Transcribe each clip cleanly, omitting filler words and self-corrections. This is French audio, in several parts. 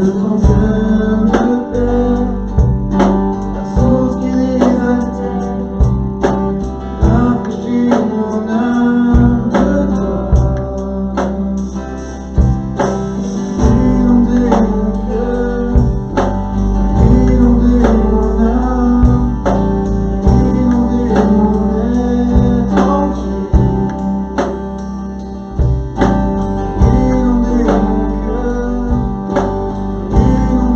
temps que je me perds, la source qui les attire, rafraîchit mon âme de toi. Inonder mon cœur, inonder mon âme, inonder mon être entier. Inonder mon cœur, inonder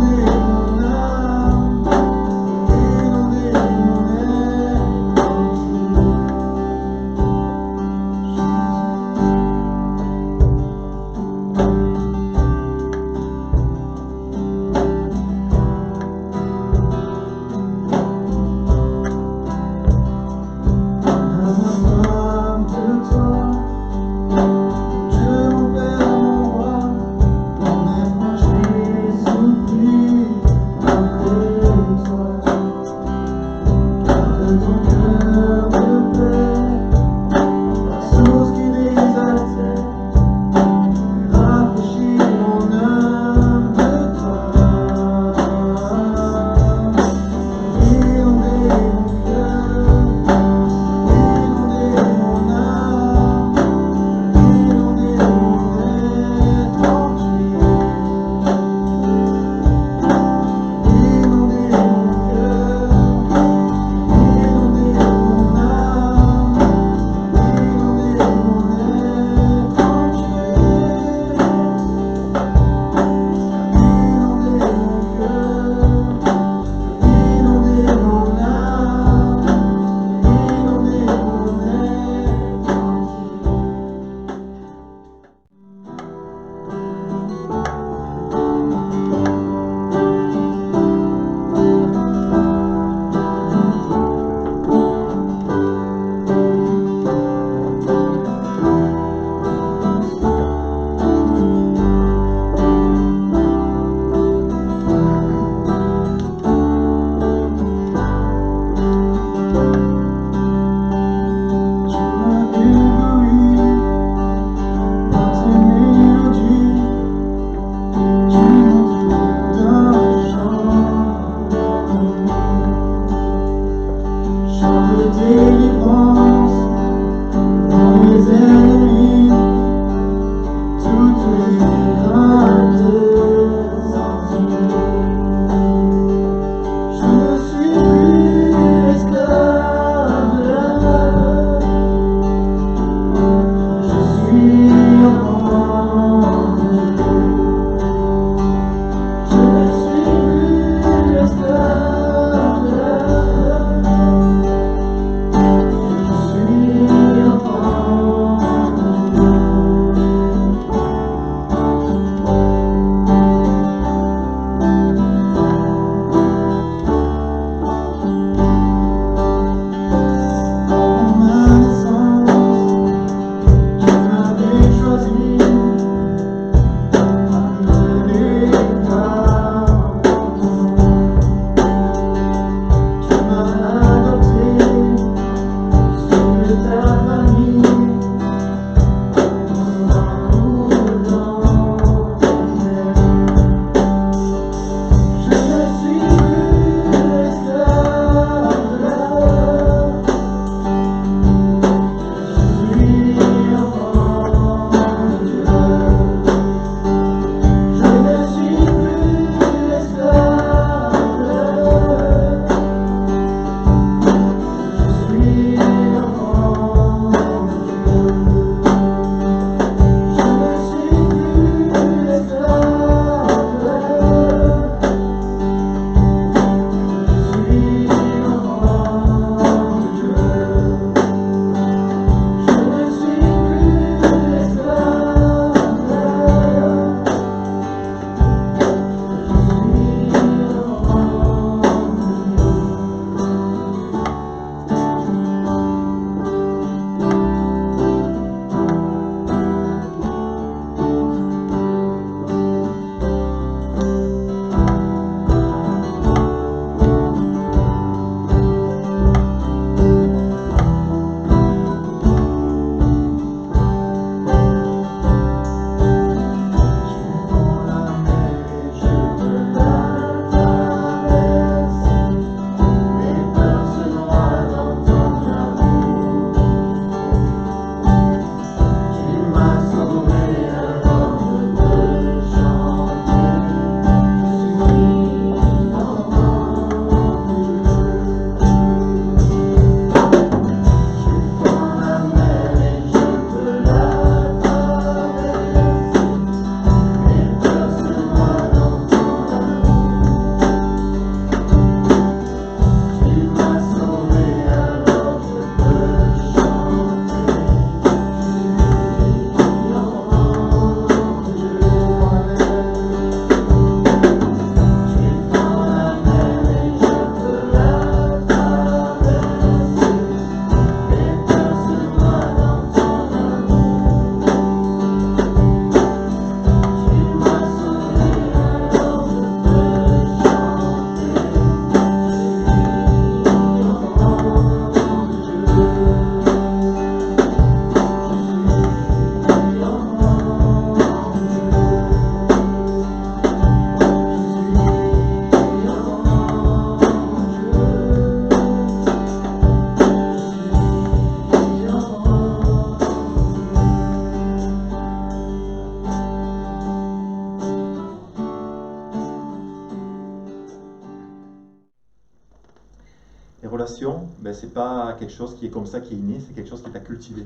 Les relations, ben, c'est pas quelque chose qui est comme ça, qui est inné, c'est quelque chose qui est à cultiver.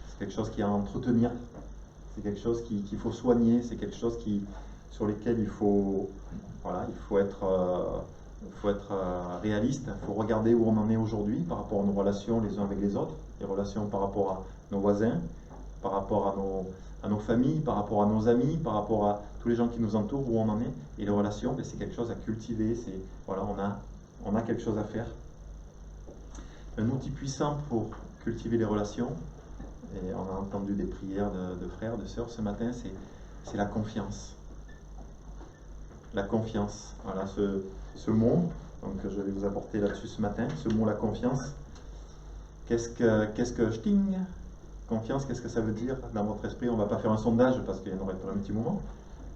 C'est quelque chose qui est à entretenir. C'est quelque chose qu'il faut soigner. C'est quelque chose sur lesquels voilà, il faut être réaliste. Il faut regarder où on en est aujourd'hui par rapport à nos relations les uns avec les autres, les relations par rapport à nos voisins, par rapport à nos familles, par rapport à nos amis, par rapport à tous les gens qui nous entourent, où on en est. Et les relations, ben, c'est quelque chose à cultiver. Voilà, on a quelque chose à faire. Un outil puissant pour cultiver les relations, et on a entendu des prières de frères, de sœurs ce matin, c'est la confiance. La confiance, voilà, ce mot, donc je vais vous apporter là-dessus ce matin, ce mot, la confiance. Qu'est-ce que sting, confiance, qu'est-ce que ça veut dire dans votre esprit? On ne va pas faire un sondage parce qu'il y en aurait pour un petit moment,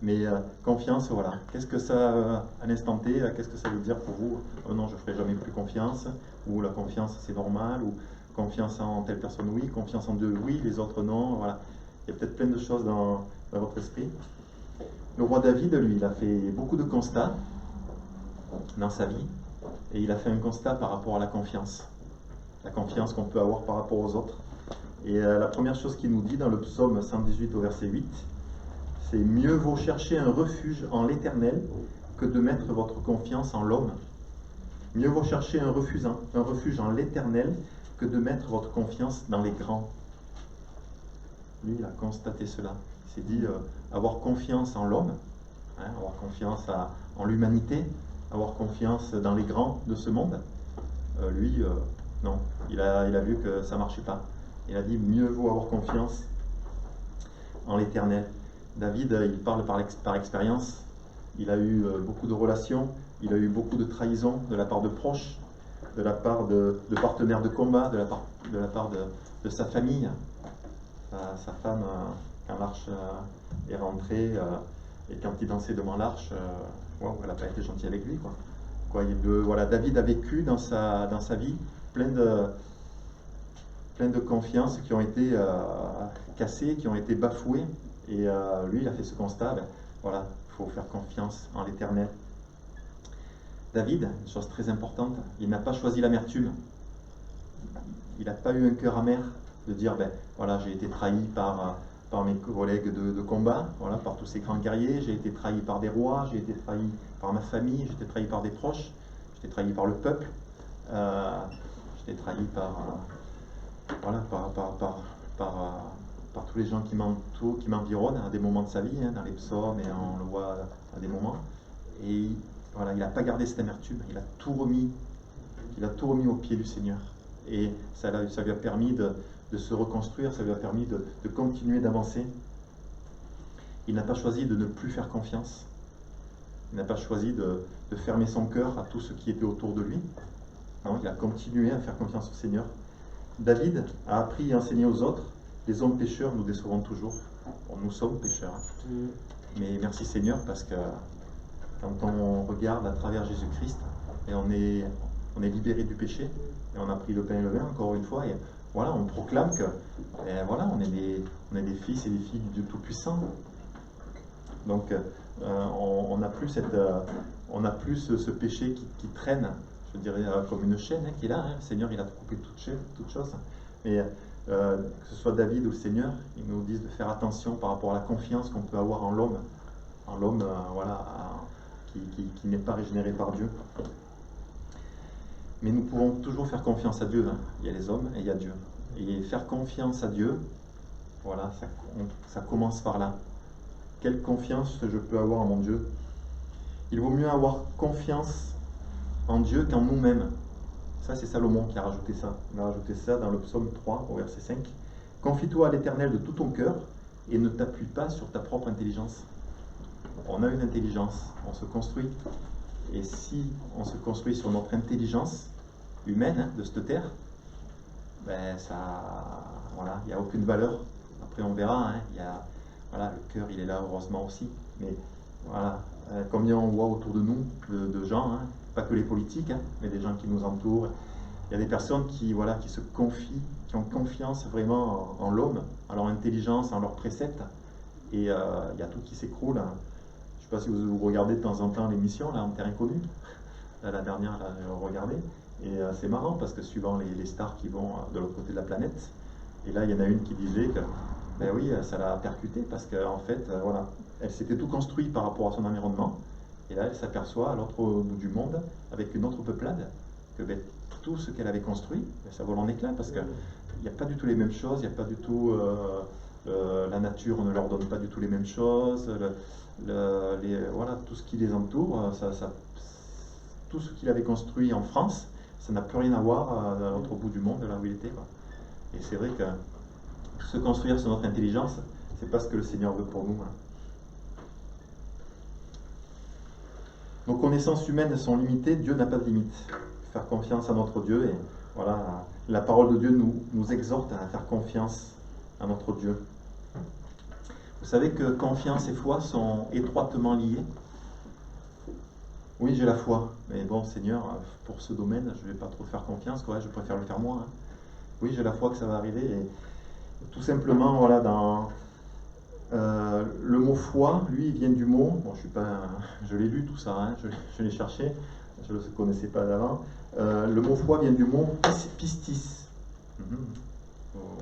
mais confiance, voilà. Qu'est-ce que ça, à l'instant T, qu'est-ce que ça veut dire pour vous? Non, je ne ferai jamais plus confiance, ou la confiance c'est normal, ou confiance en telle personne, oui, confiance en Dieu, oui, les autres non, voilà. Il y a peut-être plein de choses dans votre esprit. Le roi David, lui, il a fait beaucoup de constats dans sa vie, et il a fait un constat par rapport à la confiance qu'on peut avoir par rapport aux autres. Et la première chose qu'il nous dit dans le psaume 118 au verset 8, c'est « Mieux vaut chercher un refuge en l'Éternel que de mettre votre confiance en l'homme. Mieux vaut chercher un refuge en l'Éternel que de mettre votre confiance dans les grands. » Lui, il a constaté cela. Il s'est dit avoir confiance en l'homme, hein, avoir confiance en l'humanité, avoir confiance dans les grands de ce monde. Lui, non, il a vu que ça ne marchait pas. Il a dit mieux vaut avoir confiance en l'Éternel. David, il parle par expérience. Il a eu beaucoup de relations, il a eu beaucoup de trahisons de la part de proches, de la part de partenaires de combat, de la part de sa famille. Sa femme, quand l'arche est rentrée et quand il dansait devant l'arche, elle n'a pas été gentille avec lui. Voilà, David a vécu dans sa vie plein de confiances qui ont été cassées, qui ont été bafouées. Et lui, il a fait ce constat, voilà, il faut faire confiance en l'Éternel. David, une chose très importante, il n'a pas choisi l'amertume. Il n'a pas eu un cœur amer de dire, voilà, j'ai été trahi par mes collègues de combat, voilà, par tous ces grands guerriers, j'ai été trahi par des rois, j'ai été trahi par ma famille, j'ai été trahi par des proches, j'ai été trahi par le peuple, j'ai été trahi par tous les gens qui m'environnent à des moments de sa vie, hein, dans les psaumes, et on le voit à des moments. Et voilà, il n'a pas gardé cette amertume, il a tout remis au pied du Seigneur. Et ça lui a permis de se reconstruire, ça lui a permis de continuer d'avancer. Il n'a pas choisi de ne plus faire confiance. Il n'a pas choisi de fermer son cœur à tout ce qui était autour de lui. Non, il a continué à faire confiance au Seigneur. David a appris et enseigné aux autres. Les hommes pécheurs nous décevront toujours. Bon, nous sommes pécheurs. Hein. Mais merci Seigneur, parce que quand on regarde à travers Jésus-Christ, et on est libéré du péché, et on a pris le pain et le vin, encore une fois, et voilà, on proclame que voilà, on est des fils et des filles du Dieu Tout-Puissant. Donc, on n'a plus ce péché qui traîne, je dirais, comme une chaîne qui est là. Hein. Le Seigneur, il a coupé toute chose. Mais que ce soit David ou le Seigneur, ils nous disent de faire attention par rapport à la confiance qu'on peut avoir en l'homme. En l'homme, voilà, qui n'est pas régénéré par Dieu. Mais nous pouvons toujours faire confiance à Dieu. Hein. Il y a les hommes et il y a Dieu. Et faire confiance à Dieu, voilà, ça commence par là. Quelle confiance je peux avoir en mon Dieu? Il vaut mieux avoir confiance en Dieu qu'en nous-mêmes. Ça, c'est Salomon qui a rajouté ça. Il a rajouté ça dans le psaume 3, au verset 5. Confie-toi à l'Éternel de tout ton cœur et ne t'appuie pas sur ta propre intelligence. On a une intelligence, on se construit. Et si on se construit sur notre intelligence humaine, hein, de cette terre, voilà, il n'y a aucune valeur. Après, on verra, hein, voilà, le cœur, il est là, heureusement aussi. Mais voilà, combien on voit autour de nous de gens, hein, pas que les politiques, hein, mais des gens qui nous entourent. Il y a des personnes qui se confient, qui ont confiance vraiment en l'homme, en leur intelligence, en leurs préceptes. Et il y a tout qui s'écroule. Hein. Je ne sais pas si vous regardez de temps en temps l'émission, là, En Terre Inconnue. Là, la dernière, là, regardez. Et c'est marrant parce que suivant les stars qui vont de l'autre côté de la planète, et là il y en a une qui disait que ben oui, ça l'a percuté parce qu'en fait, voilà, elle s'était tout construit par rapport à son environnement, et là elle s'aperçoit à l'autre bout du monde, avec une autre peuplade, que ben, tout ce qu'elle avait construit, ben, ça vole en éclats parce qu'il n'y a pas du tout les mêmes choses, il n'y a pas du tout. La nature, on ne leur donne pas du tout les mêmes choses, voilà, tout ce qui les entoure, tout ce qu'il avait construit en France, ça n'a plus rien à voir à l'autre bout du monde, là où il était, quoi. Et c'est vrai que se construire sur notre intelligence, c'est pas ce que le Seigneur veut pour nous, hein. Nos connaissances humaines sont limitées, Dieu n'a pas de limite. Faire confiance à notre Dieu, et voilà, la parole de Dieu nous exhorte à faire confiance à notre Dieu. Vous savez que confiance et foi sont étroitement liés. Oui, j'ai la foi, mais bon, Seigneur, pour ce domaine, je ne vais pas trop faire confiance, quoi, je préfère le faire moi, hein. Oui, j'ai la foi que ça va arriver, et tout simplement, voilà, dans le mot foi, lui, il vient du mot, bon, je l'ai lu tout ça, hein, je l'ai cherché, je ne le connaissais pas d'avant. Le mot foi vient du mot pistis.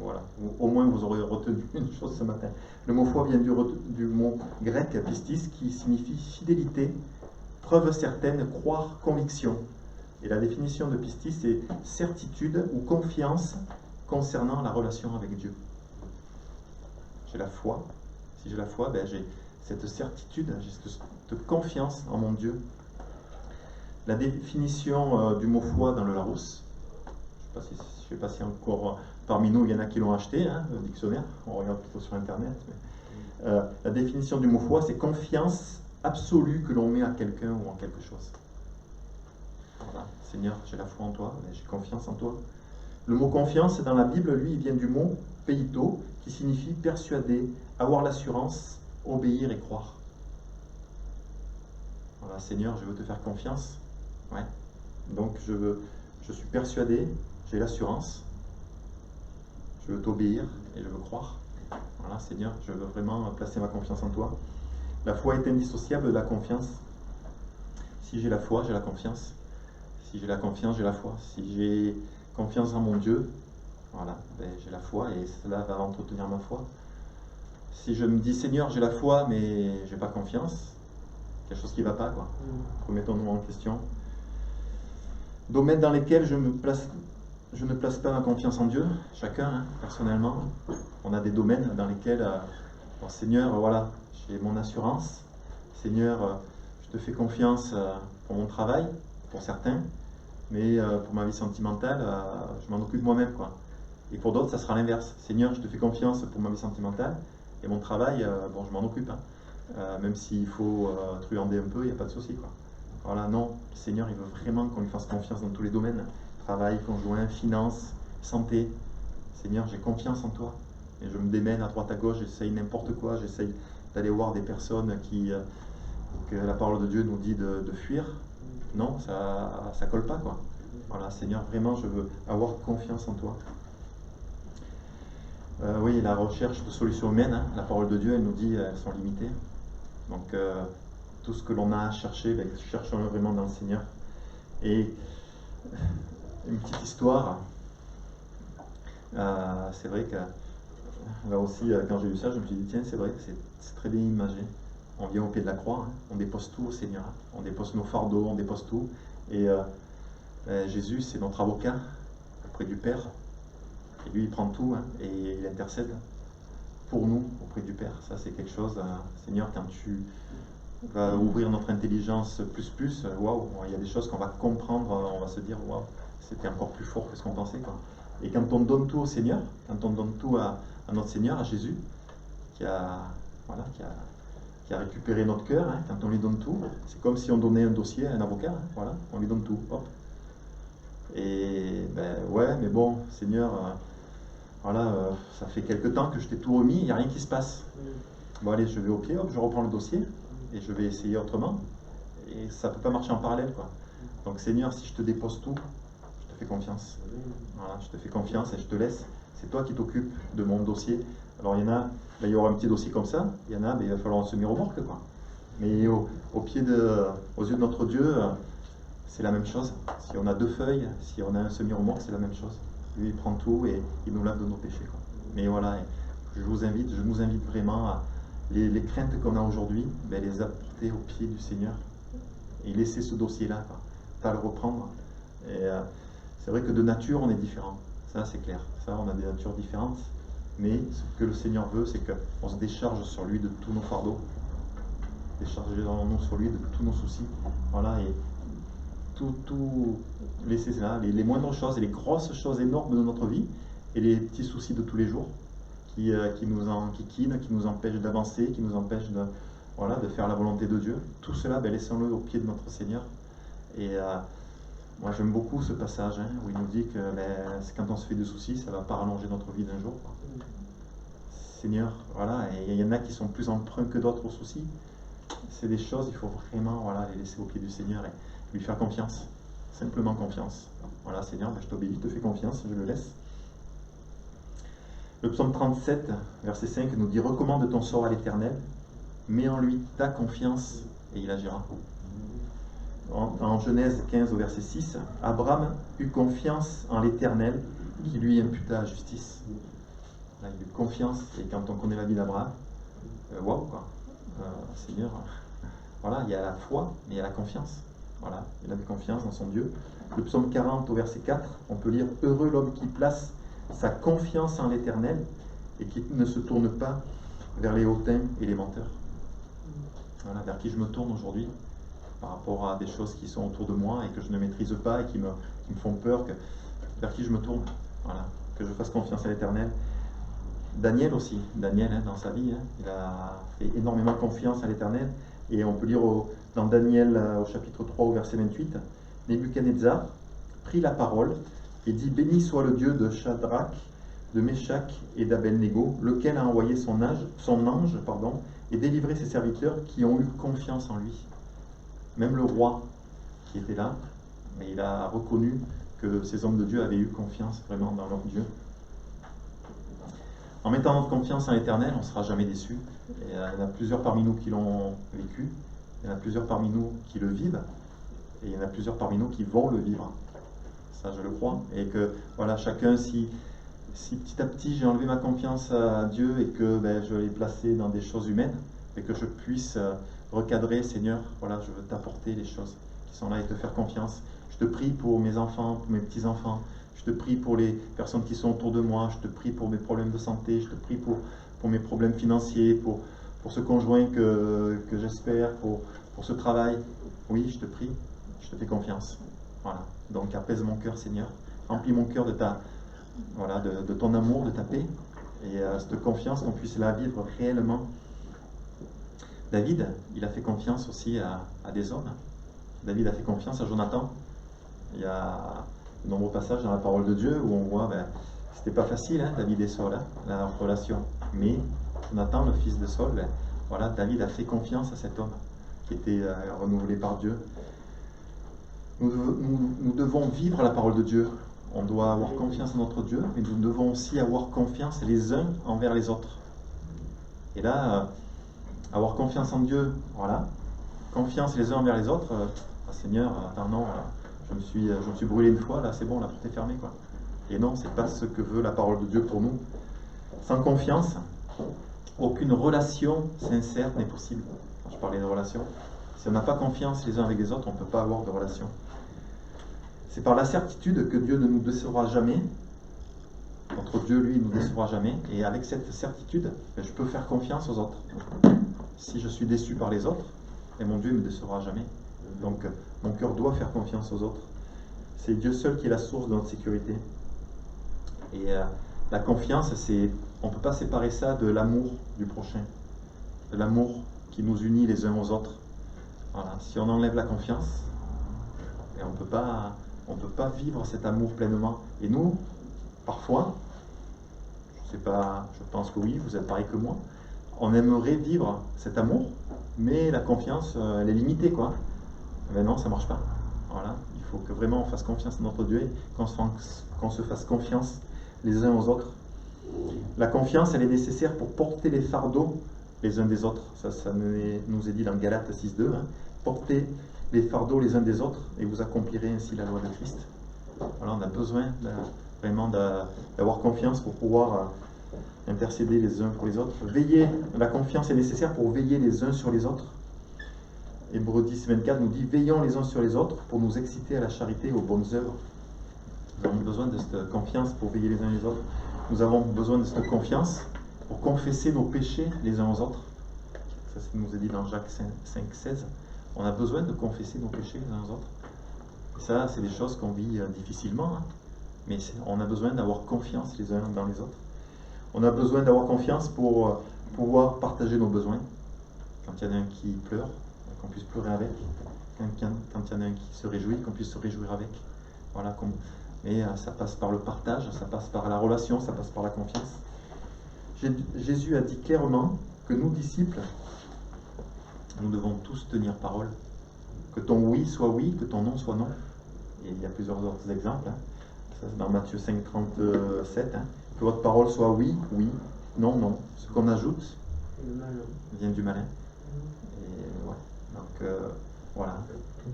Voilà, au moins vous aurez retenu une chose ce matin. Le mot foi vient du mot grec pistis qui signifie fidélité, preuve certaine, croire, conviction. Et la définition de pistis, c'est certitude ou confiance concernant la relation avec Dieu. J'ai la foi. Si j'ai la foi, ben j'ai cette certitude, j'ai cette confiance en mon Dieu. La définition du mot foi dans le Larousse, je ne sais pas si encore parmi nous il y en a qui l'ont acheté, hein, le dictionnaire, on regarde plutôt sur internet. Mais, la définition du mot foi, c'est confiance absolue que l'on met à quelqu'un ou en quelque chose. Voilà, Seigneur, j'ai la foi en toi, j'ai confiance en toi. Le mot confiance dans la Bible, lui, il vient du mot peito, qui signifie persuader, avoir l'assurance, obéir et croire. Voilà, Seigneur, je veux te faire confiance. Ouais. Donc je suis persuadé, j'ai l'assurance, je veux t'obéir et je veux croire. Voilà, Seigneur, je veux vraiment placer ma confiance en toi. La foi est indissociable de la confiance. Si j'ai la foi, j'ai la confiance. Si j'ai la confiance, j'ai la foi. Si j'ai confiance en mon Dieu, voilà, ben, j'ai la foi et cela va entretenir ma foi. Si je me dis Seigneur, j'ai la foi, mais j'ai pas confiance, quelque chose qui ne va pas, quoi. Remettons-nous en question. Domaines dans lesquels je ne place pas ma confiance en Dieu, chacun, hein, personnellement. On a des domaines dans lesquels, bon, Seigneur, voilà, j'ai mon assurance. Seigneur, je te fais confiance pour mon travail, pour certains, mais pour ma vie sentimentale, je m'en occupe moi-même, quoi. Et pour d'autres, ça sera l'inverse. Seigneur, je te fais confiance pour ma vie sentimentale, et mon travail, bon, je m'en occupe, hein. Même s'il faut truander un peu, il n'y a pas de souci, quoi. Voilà, non, le Seigneur, il veut vraiment qu'on lui fasse confiance dans tous les domaines. Travail, conjoint, finances, santé. Seigneur, j'ai confiance en toi. Et je me démène à droite à gauche, j'essaye n'importe quoi, j'essaye d'aller voir des personnes que la parole de Dieu nous dit de fuir. Non, ça colle pas, quoi. Voilà, Seigneur, vraiment, je veux avoir confiance en toi. Oui, la recherche de solutions humaines, hein, la parole de Dieu, elle nous dit elles sont limitées. Donc, tout ce que l'on a à chercher, ben, cherchons-le vraiment dans le Seigneur. Et une petite histoire, c'est vrai que là aussi, quand j'ai lu ça, je me suis dit, tiens, c'est vrai que c'est très bien imagé. On vient au pied de la croix, hein, on dépose tout au Seigneur, hein, on dépose nos fardeaux, on dépose tout. Et Jésus, c'est notre avocat auprès du Père. Et lui, il prend tout, hein, et il intercède pour nous auprès du Père. Ça, c'est quelque chose, Seigneur, quand tu vas ouvrir notre intelligence plus, waouh, il y a des choses qu'on va comprendre, on va se dire, waouh, c'était encore plus fort que ce qu'on pensait, quoi. Et quand on donne tout au Seigneur, quand on donne tout à notre Seigneur, à Jésus, qui a récupéré notre cœur, hein, quand on lui donne tout, c'est comme si on donnait un dossier à un avocat, hein, voilà, on lui donne tout, hop. Et ben ouais, mais bon, Seigneur, voilà, ça fait quelque temps que je t'ai tout remis, il n'y a rien qui se passe. Bon allez, je vais au pied, hop, je reprends le dossier, et je vais essayer autrement, et ça ne peut pas marcher en parallèle, quoi. Donc Seigneur, si je te dépose tout, je te fais confiance. Voilà, je te fais confiance et je te laisse. C'est toi qui t'occupes de mon dossier. Alors il y en a, ben, il y aura un petit dossier comme ça, il y en a, ben, il va falloir un semi-remorque, quoi. Mais aux yeux de notre Dieu, c'est la même chose. Si on a 2 feuilles, si on a un semi-remorque, c'est la même chose. Lui, il prend tout et il nous lave de nos péchés, quoi. Mais voilà, je nous invite vraiment à les craintes qu'on a aujourd'hui, ben, les apporter au pied du Seigneur et laisser ce dossier-là, quoi. Pas le reprendre. Et c'est vrai que de nature, on est différent. Ça, c'est clair. Ça, on a des natures différentes. Mais ce que le Seigneur veut, c'est qu'on se décharge sur lui de tous nos fardeaux. Déchargeons-nous sur lui de tous nos soucis. Voilà, et tout laisser là, les moindres choses et les grosses choses énormes de notre vie et les petits soucis de tous les jours qui nous enquiquinent, qui nous empêchent d'avancer, qui nous empêchent de faire la volonté de Dieu. Tout cela, ben, laissons-le au pied de notre Seigneur. Et moi, j'aime beaucoup ce passage où il nous dit que c'est quand on se fait des soucis, ça ne va pas rallonger notre vie d'un jour, quoi. Seigneur, voilà, et il y en a qui sont plus emprunts que d'autres aux soucis. C'est des choses, il faut vraiment les laisser au pied du Seigneur et lui faire confiance, simplement confiance. Voilà, Seigneur, je t'obéis, je te fais confiance, je le laisse. Le psaume 37, verset 5 nous dit « Recommande ton sort à l'Éternel, mets en lui ta confiance et il agira. » En Genèse 15 au verset 6, Abraham eut confiance en l'Éternel qui lui imputa la justice. Là, il a eu confiance, et quand on connaît la vie d'Abraham, waouh quoi, Seigneur, voilà, il y a la foi, mais il y a la confiance. Voilà, il avait confiance dans son Dieu. Le psaume 40 au verset 4, on peut lire « Heureux l'homme qui place sa confiance en l'Éternel et qui ne se tourne pas vers les hautains et les menteurs. » Voilà, vers qui je me tourne aujourd'hui par rapport à des choses qui sont autour de moi et que je ne maîtrise pas et qui me font peur, vers qui je me tourne. Voilà, que je fasse confiance à l'Éternel. Daniel aussi, dans sa vie, il a fait énormément confiance à l'Éternel. Et on peut lire dans Daniel au chapitre 3 au verset 28, Nebuchadnezzar prit la parole et dit « Béni soit le Dieu de Shadrach, de Meshach et d'Abednego, lequel a envoyé son ange et délivré ses serviteurs qui ont eu confiance en lui. » Même le roi qui était là, mais il a reconnu que ces hommes de Dieu avaient eu confiance vraiment dans leur Dieu. En mettant notre confiance en l'Éternel, on ne sera jamais déçu. Et il y en a plusieurs parmi nous qui l'ont vécu, il y en a plusieurs parmi nous qui le vivent, et il y en a plusieurs parmi nous qui vont le vivre. Ça, je le crois. Et que, voilà, chacun, si petit à petit j'ai enlevé ma confiance à Dieu et que je l'ai placé dans des choses humaines, et que je puisse recadrer, Seigneur, voilà, je veux t'apporter les choses qui sont là et te faire confiance. Je te prie pour mes enfants, pour mes petits-enfants. Je te prie pour les personnes qui sont autour de moi. Je te prie pour mes problèmes de santé. Je te prie pour mes problèmes financiers, pour ce conjoint que j'espère, pour ce travail. Oui, je te prie, je te fais confiance. Voilà. Donc apaise mon cœur, Seigneur. Remplis mon cœur de ton amour, de ta paix. Et cette confiance, qu'on puisse la vivre réellement. David, il a fait confiance aussi à des hommes. David a fait confiance à Jonathan. Il y a de nombreux passages dans la parole de Dieu où on voit, c'était pas facile, David et Saul, la relation. Mais Jonathan, le fils de Saul, David a fait confiance à cet homme qui était renouvelé par Dieu. Nous devons vivre la parole de Dieu. On doit avoir confiance en notre Dieu, mais nous devons aussi avoir confiance les uns envers les autres. Et là, avoir confiance en Dieu, voilà. Confiance les uns envers les autres. Seigneur, attends, non, je me suis brûlé une fois, là, c'est bon, la porte est fermée, quoi. Et non, c'est pas ce que veut la parole de Dieu pour nous. Sans confiance, aucune relation sincère n'est possible. Quand je parlais de relation, si on n'a pas confiance les uns avec les autres, on ne peut pas avoir de relation. C'est par la certitude que Dieu ne nous décevra jamais. Notre Dieu, lui, ne nous décevra jamais. Et avec cette certitude, je peux faire confiance aux autres. Si je suis déçu par les autres, et mon Dieu ne me décevra jamais. Donc, mon cœur doit faire confiance aux autres. C'est Dieu seul qui est la source de notre sécurité. Et la confiance, on ne peut pas séparer ça de l'amour du prochain, de l'amour qui nous unit les uns aux autres. Voilà. Si on enlève la confiance, et on ne peut pas vivre cet amour pleinement. Et nous, parfois, je sais pas, je pense que oui, vous êtes pareil que moi, on aimerait vivre cet amour, mais la confiance, elle est limitée, quoi. Mais non, ça ne marche pas. Voilà. Il faut que vraiment on fasse confiance à notre Dieu et qu'on se fasse confiance les uns aux autres. La confiance, elle est nécessaire pour porter les fardeaux les uns des autres. Ça nous est dit dans Galates 6.2. Porter les fardeaux les uns des autres et vous accomplirez ainsi la loi de Christ. Voilà, on a besoin vraiment d'avoir confiance pour pouvoir intercéder les uns pour les autres. Veiller, la confiance est nécessaire pour veiller les uns sur les autres. Hébreux 10, 24 nous dit « Veillons les uns sur les autres pour nous exciter à la charité et aux bonnes œuvres. » Nous avons besoin de cette confiance pour veiller les uns les autres. Nous avons besoin de cette confiance pour confesser nos péchés les uns aux autres. Ça nous est dit dans Jacques 5, 16. On a besoin de confesser nos péchés les uns aux autres. Et ça, c'est des choses qu'on vit difficilement, hein. Mais on a besoin d'avoir confiance les uns dans les autres. On a besoin d'avoir confiance pour pouvoir partager nos besoins. Quand il y en a un qui pleure, qu'on puisse pleurer avec. Quand il y en a un qui se réjouit, qu'on puisse se réjouir avec. Voilà, mais ça passe par le partage, ça passe par la relation, ça passe par la confiance. Jésus a dit clairement que nous, disciples, nous devons tous tenir parole. Que ton oui soit oui, que ton non soit non. Et il y a plusieurs autres exemples. Hein. Ça, c'est dans Matthieu 5, 37. Hein. Que votre parole soit oui, oui, non, non. Ce qu'on ajoute vient du malin. Et, ouais. Donc, voilà.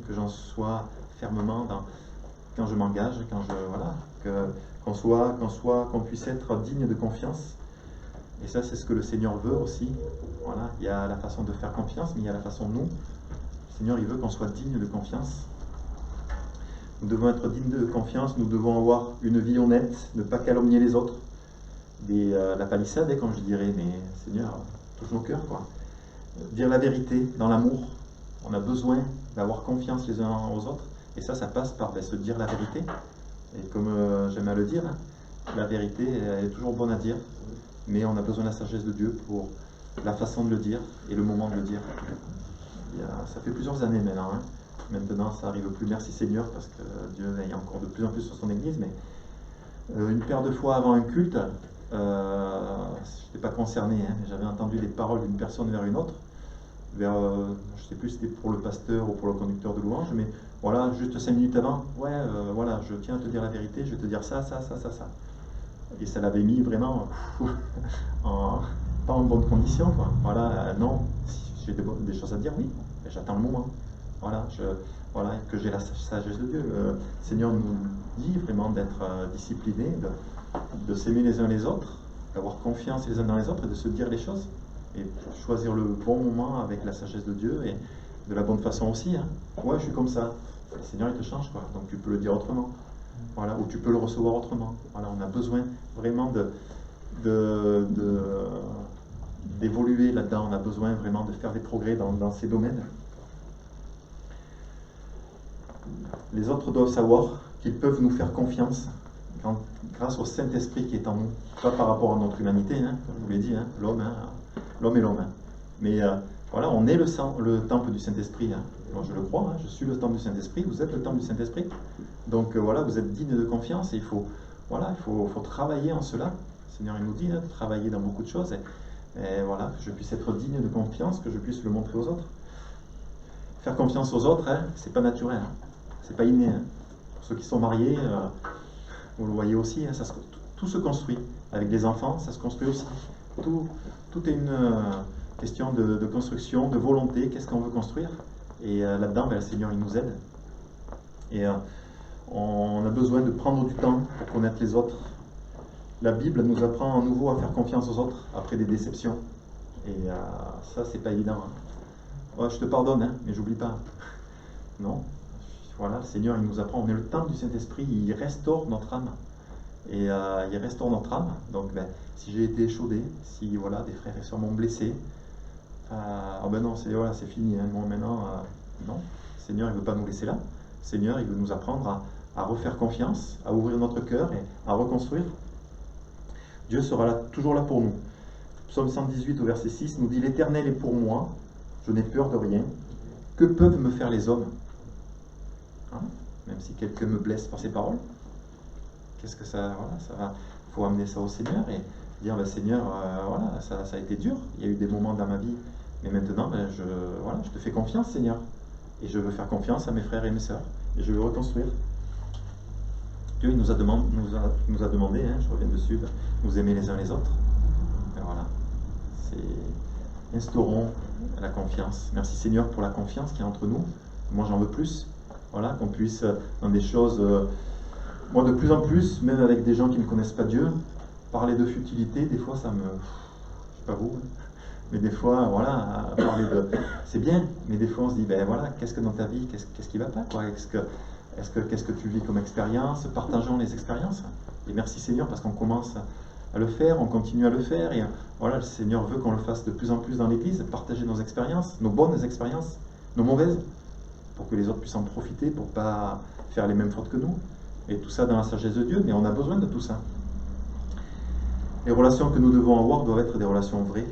Que j'en sois fermement quand je m'engage, qu'on puisse être digne de confiance. Et ça, c'est ce que le Seigneur veut aussi. Voilà. Il y a la façon de faire confiance, mais il y a la façon de nous. Le Seigneur, il veut qu'on soit digne de confiance. Nous devons être dignes de confiance, nous devons avoir une vie honnête, ne pas calomnier les autres. La palissade, comme je dirais, mais Seigneur, touche nos cœurs, quoi. Dire la vérité dans l'amour. On a besoin d'avoir confiance les uns aux autres. Et ça passe par se dire la vérité. Et comme j'aime à le dire, hein, la vérité, elle est toujours bonne à dire. Mais on a besoin de la sagesse de Dieu pour la façon de le dire et le moment de le dire. Ça fait plusieurs années maintenant. Hein. Maintenant, ça n'arrive plus, merci Seigneur, parce que Dieu veille encore de plus en plus sur son Église. Mais une paire de fois avant un culte, je n'étais pas concerné, hein, mais j'avais entendu les paroles d'une personne vers une autre. Je ne sais plus si c'était pour le pasteur ou pour le conducteur de louange, mais voilà, juste 5 minutes avant, voilà, je tiens à te dire la vérité, je vais te dire ça. Et ça l'avait mis vraiment pas en bonne condition, quoi. Voilà, non, si j'ai des choses à dire, oui, mais j'attends le moment. Voilà, que j'ai la sagesse de Dieu. Le Seigneur nous dit vraiment d'être disciplinés, de s'aimer les uns les autres, d'avoir confiance les uns dans les autres et de se dire les choses. Et choisir le bon moment avec la sagesse de Dieu et de la bonne façon aussi. Hein. Ouais, je suis comme ça. Le Seigneur, il te change, quoi. Donc tu peux le dire autrement. Voilà, ou tu peux le recevoir autrement. Voilà, on a besoin vraiment d'évoluer là-dedans. On a besoin vraiment de faire des progrès dans ces domaines. Les autres doivent savoir qu'ils peuvent nous faire confiance grâce au Saint-Esprit qui est en nous. Pas par rapport à notre humanité, hein, comme je vous l'ai dit, hein, l'homme et l'homme. Hein. Mais voilà, on est le temple du Saint-Esprit. Hein. Moi, je le crois, hein, je suis le temple du Saint-Esprit, vous êtes le temple du Saint-Esprit. Donc voilà, vous êtes digne de confiance et il faut travailler en cela. Le Seigneur il nous dit, hein, de travailler dans beaucoup de choses. Et voilà, que je puisse être digne de confiance, que je puisse le montrer aux autres. Faire confiance aux autres, hein, c'est pas naturel, hein, c'est pas inné. Hein. Pour ceux qui sont mariés, vous le voyez aussi, hein, tout se construit. Avec des enfants, ça se construit aussi. Tout est une question de construction, de volonté, qu'est-ce qu'on veut construire. Et là-dedans, le Seigneur, il nous aide. Et on a besoin de prendre du temps pour connaître les autres. La Bible nous apprend à nouveau à faire confiance aux autres après des déceptions. Et ça, c'est pas évident. Hein. Ouais, je te pardonne, hein, mais j'oublie pas. Non. Voilà, le Seigneur, il nous apprend. On est le temple du Saint-Esprit, il restaure notre âme. Et il restaure notre âme. Donc, si j'ai été échaudé, si voilà, des frères et sœurs m'ont blessé, non, c'est fini. Hein. Bon, maintenant, non. Le Seigneur, il ne veut pas nous laisser là. Le Seigneur, il veut nous apprendre à refaire confiance, à ouvrir notre cœur et à reconstruire. Dieu sera toujours là pour nous. Psaume 118 au verset 6 nous dit « L'Éternel est pour moi, je n'ai peur de rien. Que peuvent me faire les hommes ?» Hein? Même si quelqu'un me blesse par ses paroles, qu'est-ce que ça va? Il faut amener ça au Seigneur et dire Seigneur, voilà, ça a été dur. Il y a eu des moments dans ma vie, mais maintenant, je te fais confiance, Seigneur. Et je veux faire confiance à mes frères et mes sœurs. Et je veux reconstruire. Dieu il nous a demandé, hein, je reviens dessus, de nous aimer les uns les autres. Et voilà. Instaurons la confiance. Merci Seigneur pour la confiance qui est entre nous. Moi j'en veux plus. Voilà, qu'on puisse, dans des choses, moi de plus en plus, même avec des gens qui ne connaissent pas Dieu, parler de futilité, des fois ça me... Je sais pas vous, mais des fois, voilà, parler de... C'est bien, mais des fois on se dit, ben voilà, qu'est-ce que dans ta vie, qu'est-ce qui va pas, quoi? Qu'est-ce que tu vis comme expérience? Partageons les expériences. Et merci Seigneur, parce qu'on commence à le faire, on continue à le faire, et voilà, le Seigneur veut qu'on le fasse de plus en plus dans l'Église, partager nos expériences, nos bonnes expériences, nos mauvaises, pour que les autres puissent en profiter, pour ne pas faire les mêmes fautes que nous. Et tout ça dans la sagesse de Dieu, mais on a besoin de tout ça. Les relations que nous devons avoir doivent être des relations vraies.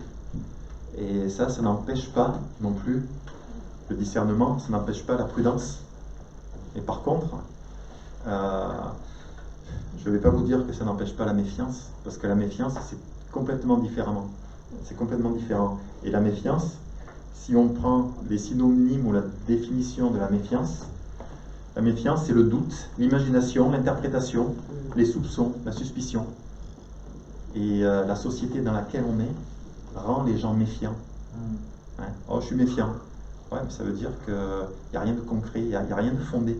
Et ça n'empêche pas non plus le discernement, ça n'empêche pas la prudence. Et par contre, je ne vais pas vous dire que ça n'empêche pas la méfiance, parce que la méfiance, c'est complètement différemment. C'est complètement différent. Et la méfiance, si on prend les synonymes ou la définition de la méfiance, c'est le doute, l'imagination, l'interprétation, les soupçons, la suspicion. Et la société dans laquelle on est rend les gens méfiants. Hein? Oh, je suis méfiant. Ouais, mais ça veut dire qu'il n'y a rien de concret, il n'y a rien de fondé.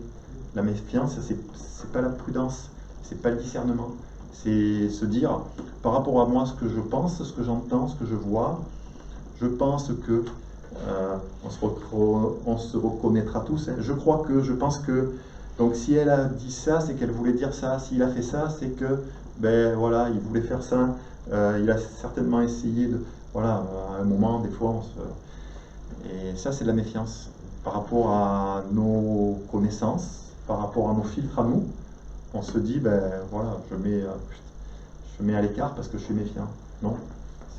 La méfiance, c'est pas la prudence, c'est pas le discernement. C'est se dire, par rapport à moi, ce que je pense, ce que j'entends, ce que je vois, je pense que on se reconnaîtra tous. Hein. Je pense que, donc si elle a dit ça, c'est qu'elle voulait dire ça. S'il a fait ça, c'est que, ben voilà, il voulait faire ça. Il a certainement essayé de, voilà, à un moment, des fois, et ça, c'est de la méfiance par rapport à nos connaissances, par rapport à nos filtres à nous. On se dit, ben voilà, je mets à l'écart parce que je suis méfiant. Non,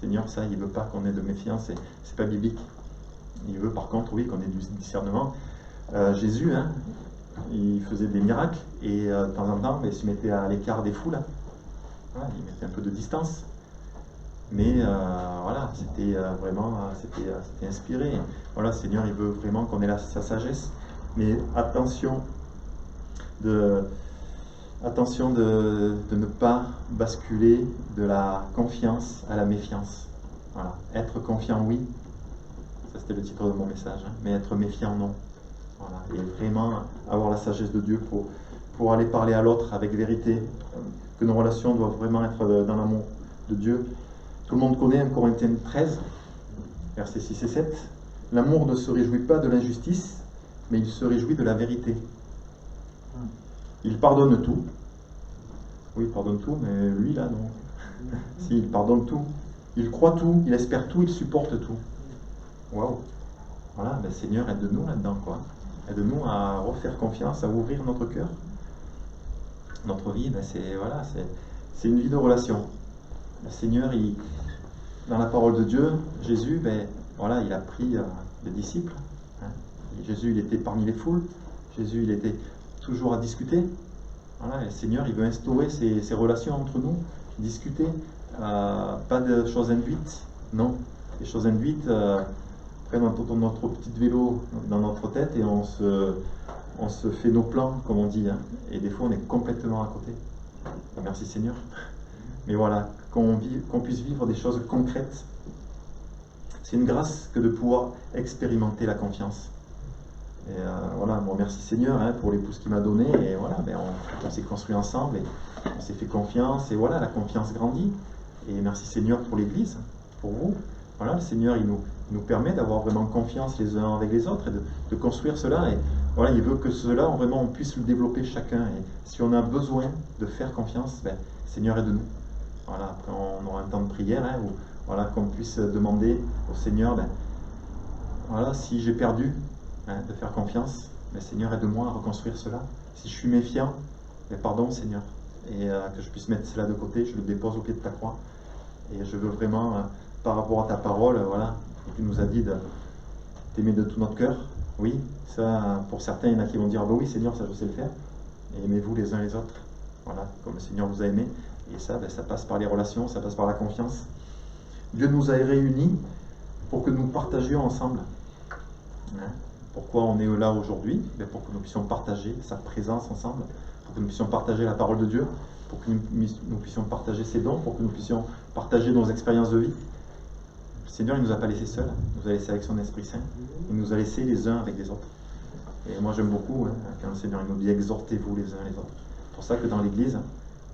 Seigneur, ça, il veut pas qu'on ait de méfiance, c'est pas biblique. Il veut par contre, oui, qu'on ait du discernement. Jésus, hein, il faisait des miracles et de temps en temps, il se mettait à l'écart des foules. Hein. Voilà, il mettait un peu de distance. Mais voilà, c'était vraiment, c'était inspiré. Voilà, Seigneur, il veut vraiment qu'on ait sa sagesse. Mais attention de ne pas basculer de la confiance à la méfiance. Voilà. Être confiant, oui. Ça, c'était le titre de mon message. Hein. Mais être méfiant, non. Voilà. Et vraiment avoir la sagesse de Dieu pour aller parler à l'autre avec vérité. Que nos relations doivent vraiment être dans l'amour de Dieu. Tout le monde connaît 1 Corinthiens 13, versets 6 et 7. L'amour ne se réjouit pas de l'injustice, mais il se réjouit de la vérité. Il pardonne tout. Oui, il pardonne tout, mais lui, là, non. Si, il pardonne tout. Il croit tout, il espère tout, il supporte tout. Waouh! Voilà, ben, Seigneur, aide-nous là-dedans, quoi. Aide-nous à refaire confiance, à ouvrir notre cœur. Notre vie, ben, c'est une vie de relation. Le Seigneur, dans la parole de Dieu, Jésus, ben, voilà, il a pris les disciples. Hein. Jésus, il était parmi les foules. Jésus, il était toujours à discuter. Voilà, et le Seigneur, il veut instaurer ces relations entre nous, discuter. Pas de choses induites, non. Les choses induites, après, on notre petit vélo dans notre tête et on se fait nos plans, comme on dit. Hein. Et des fois, on est complètement à côté. Merci Seigneur. Mais voilà, qu'on puisse vivre des choses concrètes. C'est une grâce que de pouvoir expérimenter la confiance. Et voilà, bon, merci Seigneur hein, pour l'épouse qu'il m'a donné. Et voilà, ben, on s'est construit ensemble et on s'est fait confiance. Et voilà, la confiance grandit. Et merci Seigneur pour l'Église, pour vous. Voilà, le Seigneur, il nous permet d'avoir vraiment confiance les uns avec les autres et de construire cela. Et voilà, il veut que cela, vraiment, on puisse le développer chacun. Et si on a besoin de faire confiance, ben, Seigneur, aide-nous. Voilà, après on aura un temps de prière hein, où voilà, qu'on puisse demander au Seigneur, ben, voilà, si j'ai perdu hein, de faire confiance, ben, Seigneur, aide-moi à reconstruire cela. Si je suis méfiant, ben, pardon Seigneur. Et que je puisse mettre cela de côté, je le dépose au pied de ta croix. Et je veux vraiment, par rapport à ta parole, voilà, tu nous as dit de t'aimer de tout notre cœur. Oui, ça, pour certains, il y en a qui vont dire, ah ben oui Seigneur, ça je sais le faire. Et aimez-vous les uns les autres. Voilà, comme le Seigneur vous a aimé. Et ça, ben, ça passe par les relations, ça passe par la confiance. Dieu nous a réunis pour que nous partagions ensemble. Hein? Pourquoi on est là aujourd'hui? Ben, pour que nous puissions partager sa présence ensemble, pour que nous puissions partager la parole de Dieu, pour que nous puissions partager ses dons, pour que nous puissions partager nos expériences de vie. Le Seigneur, il ne nous a pas laissés seuls, il nous a laissés avec son Esprit Saint, il nous a laissés les uns avec les autres. Et moi j'aime beaucoup quand le Seigneur nous dit exhortez-vous les uns les autres. C'est pour ça que dans l'Église,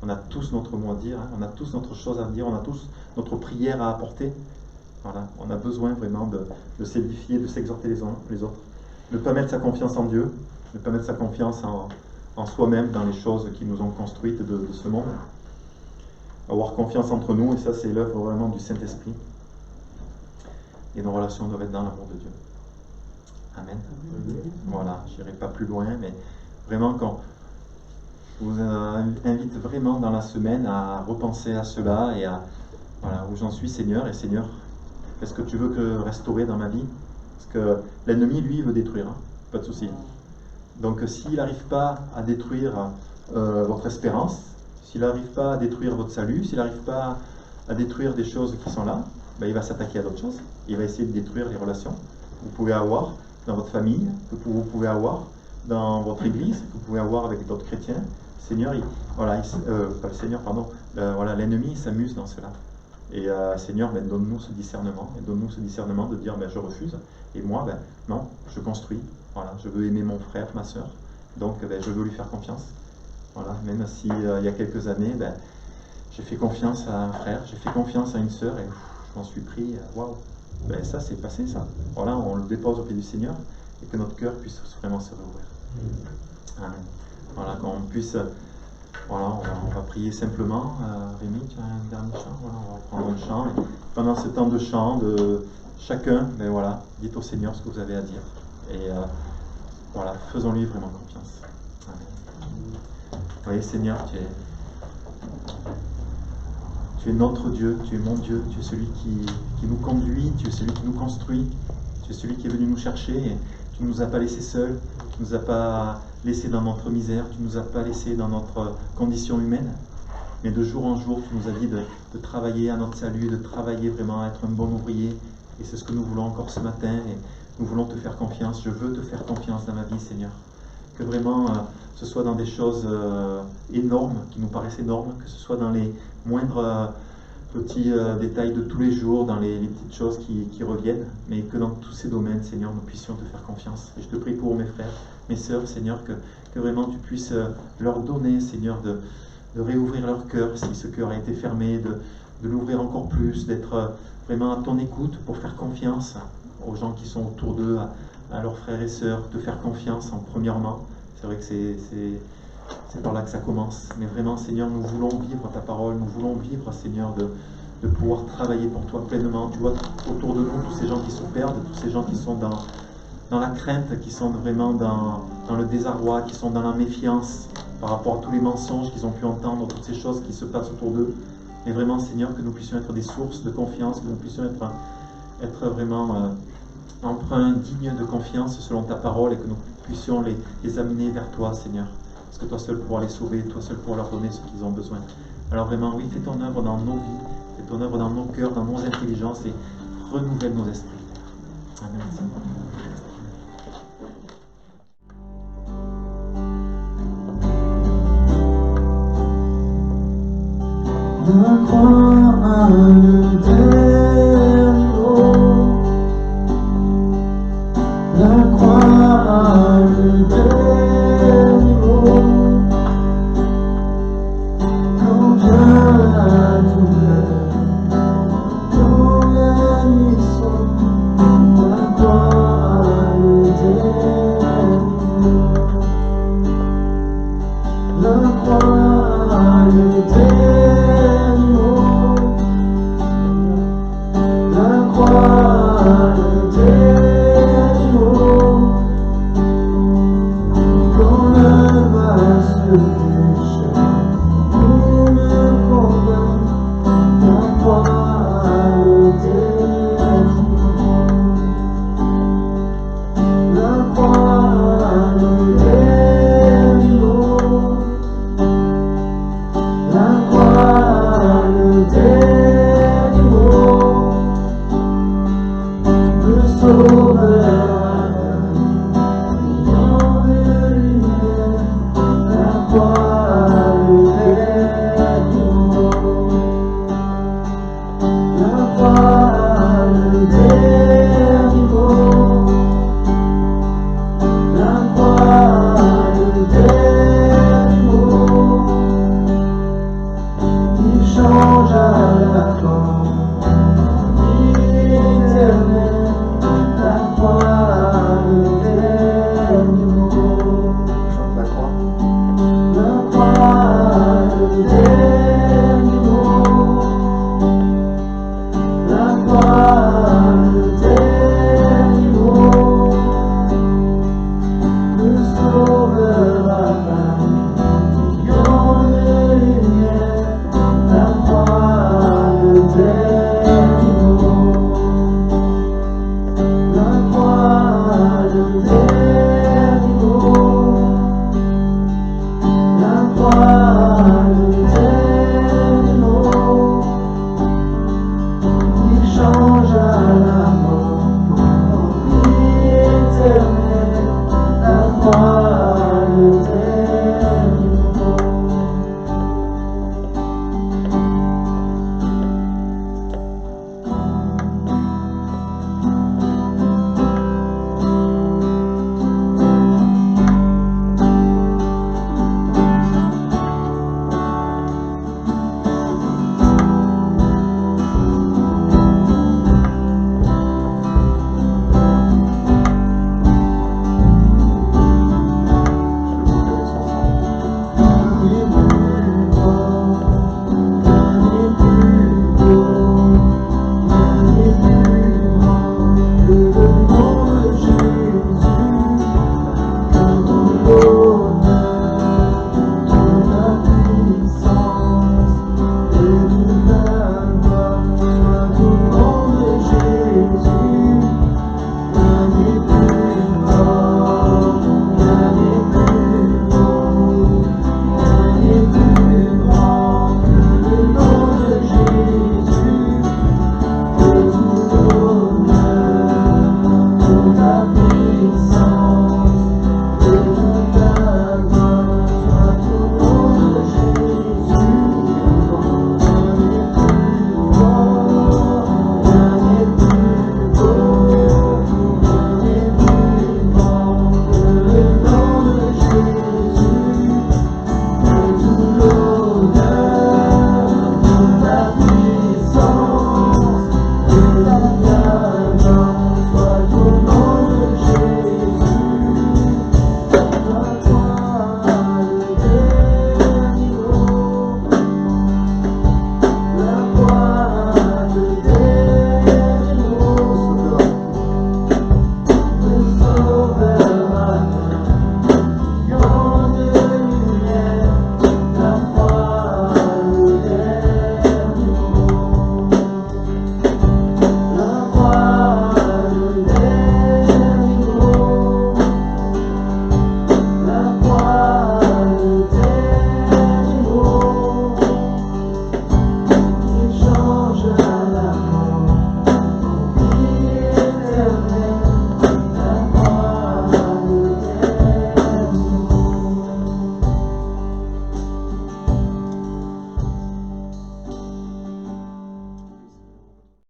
on a tous notre mot à dire, on a tous notre chose à dire, on a tous notre prière à apporter. Voilà, on a besoin vraiment de s'édifier, de s'exhorter les uns les autres. Ne pas mettre sa confiance en Dieu, ne pas mettre sa confiance en soi-même, dans les choses qui nous ont construites de ce monde. Avoir confiance entre nous, et ça c'est l'œuvre vraiment du Saint-Esprit. Et nos relations doivent être dans l'amour de Dieu. Amen. Voilà, je n'irai pas plus loin, mais vraiment quand je vous invite vraiment dans la semaine à repenser à cela et à voilà, où j'en suis Seigneur, et Seigneur, qu'est-ce que tu veux que restaurer dans ma vie? Parce que l'ennemi, lui, veut détruire, hein, pas de souci. Donc s'il n'arrive pas à détruire votre espérance, s'il n'arrive pas à détruire votre salut, s'il n'arrive pas à détruire des choses qui sont là, ben, il va s'attaquer à d'autres choses. Il va essayer de détruire les relations que vous pouvez avoir dans votre famille, que vous pouvez avoir dans votre église, que vous pouvez avoir avec d'autres chrétiens. Seigneur, pas le Seigneur, pardon, voilà, l'ennemi s'amuse dans cela. Et Seigneur, ben, donne-nous ce discernement, et donne-nous ce discernement de dire, ben, je refuse, et moi, ben, non, je construis, voilà, je veux aimer mon frère, ma soeur, donc ben, je veux lui faire confiance. Voilà, même si il y a quelques années, ben, j'ai fait confiance à un frère, j'ai fait confiance à une sœur, et je m'en suis pris, waouh, ben, ça c'est passé ça. Voilà, on le dépose au pied du Seigneur, et que notre cœur puisse vraiment se rouvrir. Amen. Voilà, qu'on puisse... Voilà, on va prier simplement. Rémi, tu as un dernier chant? Voilà, on va prendre un chant. Et pendant ce temps de chant, de chacun, ben voilà, dites au Seigneur ce que vous avez à dire. Et voilà, faisons-lui vraiment confiance. Amen. Oui, Seigneur, tu es notre Dieu, tu es mon Dieu, tu es celui qui nous conduit, tu es celui qui nous construit, tu es celui qui est venu nous chercher. Et tu ne nous as pas laissés seuls, tu ne nous as pas laissés dans notre misère, tu ne nous as pas laissés dans notre condition humaine, mais de jour en jour, tu nous as dit de travailler à notre salut, de travailler vraiment à être un bon ouvrier, et c'est ce que nous voulons encore ce matin, et nous voulons te faire confiance. Je veux te faire confiance dans ma vie, Seigneur, que vraiment ce soit dans des choses énormes, qui nous paraissent énormes, que ce soit dans les moindres petits détails de tous les jours, dans les petites choses qui reviennent, mais que dans tous ces domaines, Seigneur, nous puissions te faire confiance. Et je te prie pour mes frères, mes sœurs, Seigneur, que vraiment tu puisses leur donner, Seigneur, de réouvrir leur cœur, si ce cœur a été fermé, de l'ouvrir encore plus, d'être vraiment à ton écoute pour faire confiance aux gens qui sont autour d'eux, à leurs frères et sœurs, de faire confiance en premièrement. C'est vrai que c'est par là que ça commence. Mais vraiment, Seigneur, nous voulons vivre ta parole, nous voulons vivre, Seigneur, de pouvoir travailler pour toi pleinement. Tu vois, autour de nous, tous ces gens qui se perdent, tous ces gens qui sont dans la crainte, qui sont vraiment dans le désarroi, qui sont dans la méfiance par rapport à tous les mensonges qu'ils ont pu entendre, toutes ces choses qui se passent autour d'eux. Mais vraiment, Seigneur, que nous puissions être des sources de confiance, que nous puissions être vraiment emprunts, dignes de confiance selon ta parole, et que nous puissions les amener vers toi, Seigneur. Parce que toi seul pourras les sauver, toi seul pourras leur donner ce qu'ils ont besoin. Alors vraiment, oui, fais ton œuvre dans nos vies, fais ton œuvre dans nos cœurs, dans nos intelligences, et renouvelle nos esprits. Amen, Seigneur. De croire à Dieu.